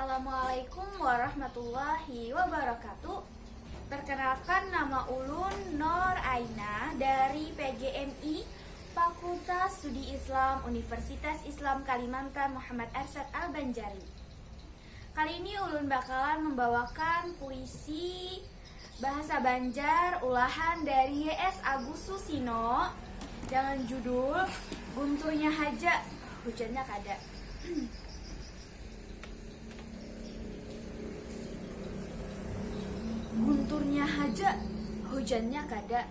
Assalamualaikum warahmatullahi wabarakatuh. Perkenalkan, nama Ulun Nor Aina dari PGMI Fakultas Studi Islam Universitas Islam Kalimantan Muhammad Arsyad Al-Banjari. Kali ini Ulun bakalan membawakan puisi bahasa Banjar ulahan dari YS Agus Susino dengan judul Gunturnya Haja, Hujannya Kada. Gunturnya haja, hujannya kada.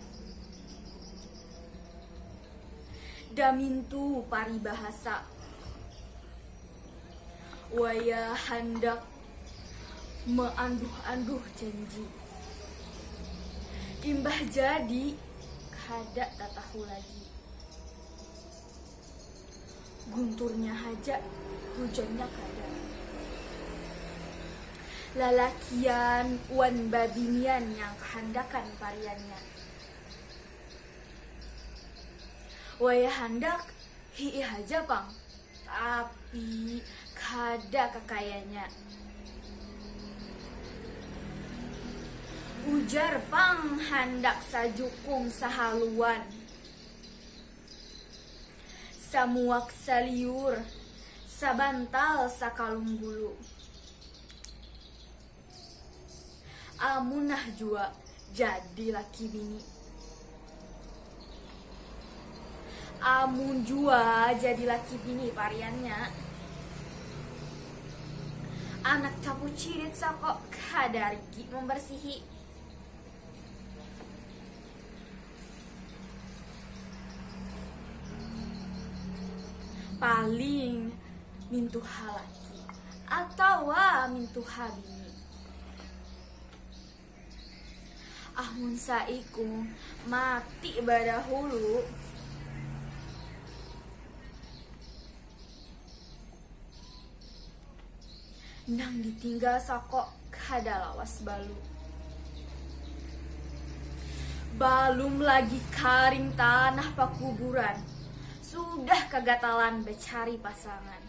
Damintu paribahasa, waya handak meanduh-anduh janji. Imbah jadi, kada tatahu lagi. Gunturnya haja, hujannya kada. Lalakian wan babinian yang kehandakan pariannya. Waya handak hii haja pang, tapi kada kekayanya. Ujar pang handak sajukung sahaluan. Samuak saliur, sabantal sakalung bulu. Amunah jua jadi laki bini. Amun jua jadi laki bini pariannya. Anak capu cirit sakok kadargi membersihi. Paling mintuha laki atau mintuha bini. Amun saiku mati badahulu, nang ditinggal sakok kada lawas balu. Balum lagi karing tanah pakuburan, sudah kegatalan becari pasangan.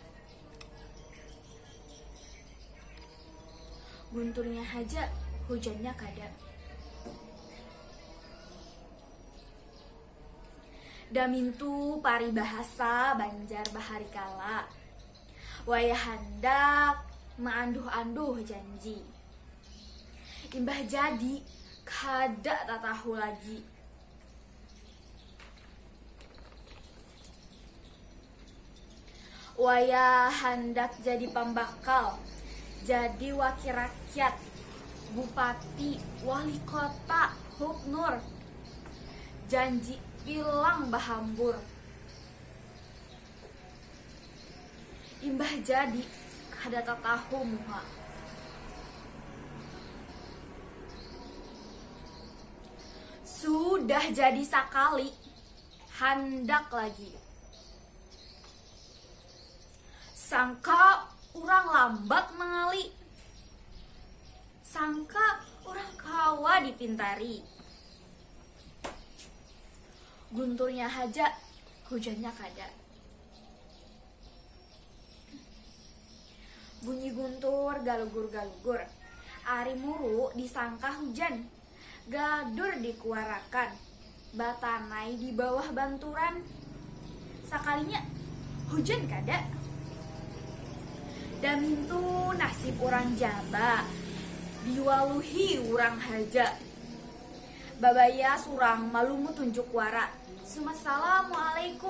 Gunturnya haja, hujannya kada. Damintu paribahasa Banjar baharikala, waya handak meanduh-anduh janji. Imbah jadi kada tatahu lagi. Waya handak jadi pembakal, jadi wakil rakyat, bupati, wali kota, huknur. Janji pilang bahambur. Imbah jadi kada tatahu muha. Sudah jadi sakali, handak lagi. Sangka urang lambat mengali, sangka urang kawa dipintari. Gunturnya haja, hujannya kada. Bunyi guntur galugur-galugur, ari muru disangka hujan. Gadur dikuarakan, batanai di bawah banturan. Sakalinya hujan kada. Damintu nasib urang jaba, diwaluhi urang haja. Babaya surang malumu tunjuk wara. Assalamualaikum